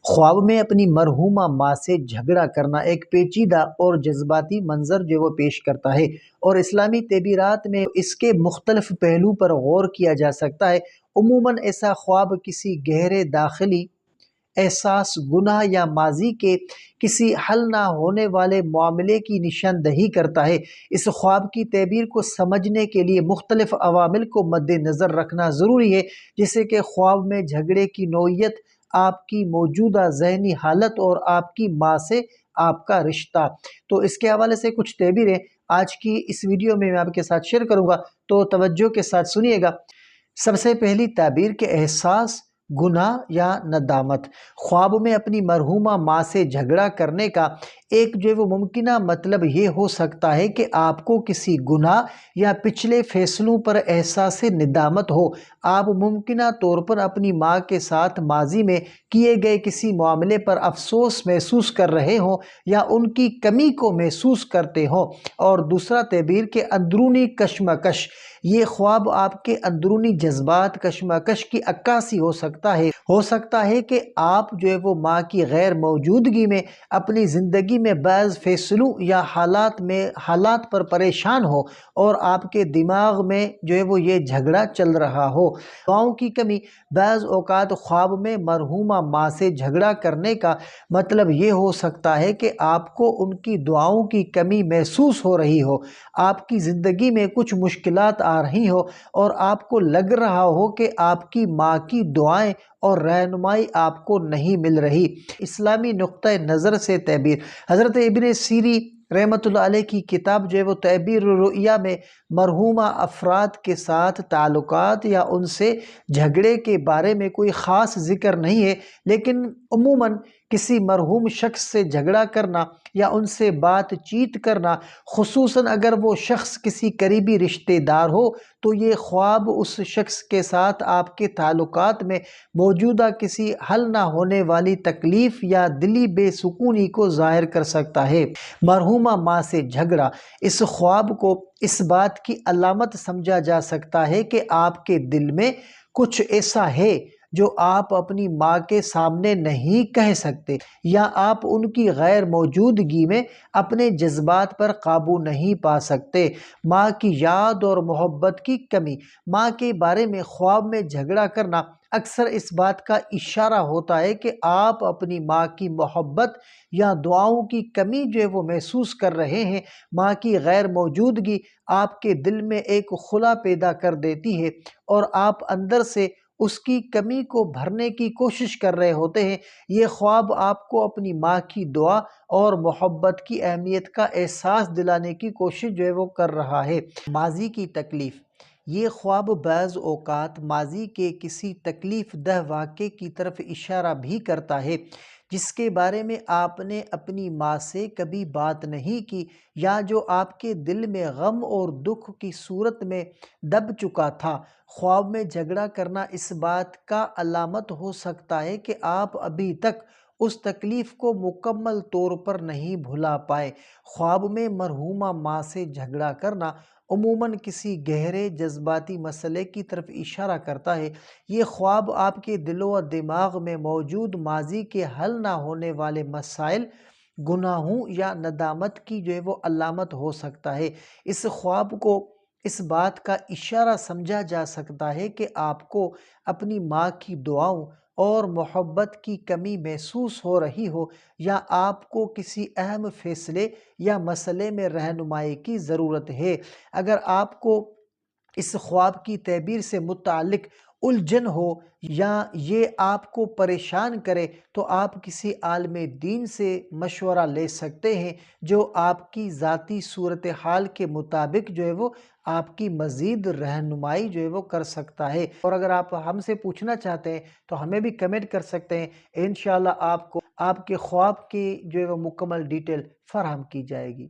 خواب میں اپنی مرحومہ ماں سے جھگڑا کرنا ایک پیچیدہ اور جذباتی منظر جو وہ پیش کرتا ہے، اور اسلامی تعبیرات میں اس کے مختلف پہلو پر غور کیا جا سکتا ہے۔ عموماً ایسا خواب کسی گہرے داخلی احساس، گناہ یا ماضی کے کسی حل نہ ہونے والے معاملے کی نشاندہی کرتا ہے۔ اس خواب کی تعبیر کو سمجھنے کے لیے مختلف عوامل کو مد نظر رکھنا ضروری ہے، جیسے کہ خواب میں جھگڑے کی نوعیت، آپ کی موجودہ ذہنی حالت اور آپ کی ماں سے آپ کا رشتہ۔ تو اس کے حوالے سے کچھ تعبیریں آج کی اس ویڈیو میں آپ کے ساتھ شیئر کروں گا، تو توجہ کے ساتھ سنیے گا۔ سب سے پہلی تعبیر کے احساس، گناہ یا ندامت۔ خواب میں اپنی مرحومہ ماں سے جھگڑا کرنے کا ایک جو وہ ممکنہ مطلب یہ ہو سکتا ہے کہ آپ کو کسی گناہ یا پچھلے فیصلوں پر احساس ندامت ہو۔ آپ ممکنہ طور پر اپنی ماں کے ساتھ ماضی میں کیے گئے کسی معاملے پر افسوس محسوس کر رہے ہوں یا ان کی کمی کو محسوس کرتے ہوں۔ اور دوسرا تعبیر کے اندرونی کشمکش۔ یہ خواب آپ کے اندرونی جذبات کشمکش کی عکاسی ہو سکتا ہے کہ آپ جو ہے وہ ماں کی غیر موجودگی میں اپنی زندگی میں بعض فیصلوں یا حالات پر پریشان ہو، اور آپ کے دماغ میں جو ہے وہ یہ جھگڑا چل رہا ہو۔ دعاؤں کی کمی۔ بعض اوقات خواب میں مرحومہ ماں سے جھگڑا کرنے کا مطلب یہ ہو سکتا ہے کہ آپ کو ان کی دعاؤں کی کمی محسوس ہو رہی ہو، آپ کی زندگی میں کچھ مشکلات آ رہی ہو اور آپ کو لگ رہا ہو کہ آپ کی ماں کی دعائیں اور رہنمائی آپ کو نہیں مل رہی۔ اسلامی نقطہ نظر سے تعبیر۔ حضرت ابن سیری رحمۃ اللہ علیہ کی کتاب جو ہے وہ تعبیر الرؤیا میں مرحومہ افراد کے ساتھ تعلقات یا ان سے جھگڑے کے بارے میں کوئی خاص ذکر نہیں ہے، لیکن عموماً کسی مرحوم شخص سے جھگڑا کرنا یا ان سے بات چیت کرنا، خصوصاً اگر وہ شخص کسی قریبی رشتہ دار ہو، تو یہ خواب اس شخص کے ساتھ آپ کے تعلقات میں موجودہ کسی حل نہ ہونے والی تکلیف یا دلی بے سکونی کو ظاہر کر سکتا ہے۔ مرحومہ ماں سے جھگڑا۔ اس خواب کو اس بات کی علامت سمجھا جا سکتا ہے کہ آپ کے دل میں کچھ ایسا ہے جو آپ اپنی ماں کے سامنے نہیں کہہ سکتے، یا آپ ان کی غیر موجودگی میں اپنے جذبات پر قابو نہیں پا سکتے۔ ماں کی یاد اور محبت کی کمی۔ ماں کے بارے میں خواب میں جھگڑا کرنا اکثر اس بات کا اشارہ ہوتا ہے کہ آپ اپنی ماں کی محبت یا دعاؤں کی کمی جو ہے وہ محسوس کر رہے ہیں۔ ماں کی غیر موجودگی آپ کے دل میں ایک خلا پیدا کر دیتی ہے، اور آپ اندر سے اس کی کمی کو بھرنے کی کوشش کر رہے ہوتے ہیں۔ یہ خواب آپ کو اپنی ماں کی دعا اور محبت کی اہمیت کا احساس دلانے کی کوشش جو ہے وہ کر رہا ہے۔ ماضی کی تکلیف۔ یہ خواب بعض اوقات ماضی کے کسی تکلیف دہ واقعے کی طرف اشارہ بھی کرتا ہے، جس کے بارے میں آپ نے اپنی ماں سے کبھی بات نہیں کی، یا جو آپ کے دل میں غم اور دکھ کی صورت میں دب چکا تھا۔ خواب میں جھگڑا کرنا اس بات کا علامت ہو سکتا ہے کہ آپ ابھی تک اس تکلیف کو مکمل طور پر نہیں بھلا پائے۔ خواب میں مرحومہ ماں سے جھگڑا کرنا عموماً کسی گہرے جذباتی مسئلے کی طرف اشارہ کرتا ہے۔ یہ خواب آپ کے دل و دماغ میں موجود ماضی کے حل نہ ہونے والے مسائل، گناہوں یا ندامت کی جو ہے وہ علامت ہو سکتا ہے۔ اس خواب کو اس بات کا اشارہ سمجھا جا سکتا ہے کہ آپ کو اپنی ماں کی دعاؤں اور محبت کی کمی محسوس ہو رہی ہو، یا آپ کو کسی اہم فیصلے یا مسئلے میں رہنمائی کی ضرورت ہے۔ اگر آپ کو اس خواب کی تعبیر سے متعلق الجھن ہو یا یہ آپ کو پریشان کرے، تو آپ کسی عالم دین سے مشورہ لے سکتے ہیں، جو آپ کی ذاتی صورتحال کے مطابق جو ہے وہ آپ کی مزید رہنمائی جو ہے وہ کر سکتا ہے۔ اور اگر آپ ہم سے پوچھنا چاہتے ہیں تو ہمیں بھی کمنٹ کر سکتے ہیں، انشاءاللہ آپ کو آپ کے خواب کی جو ہے وہ مکمل ڈیٹیل فراہم کی جائے گی۔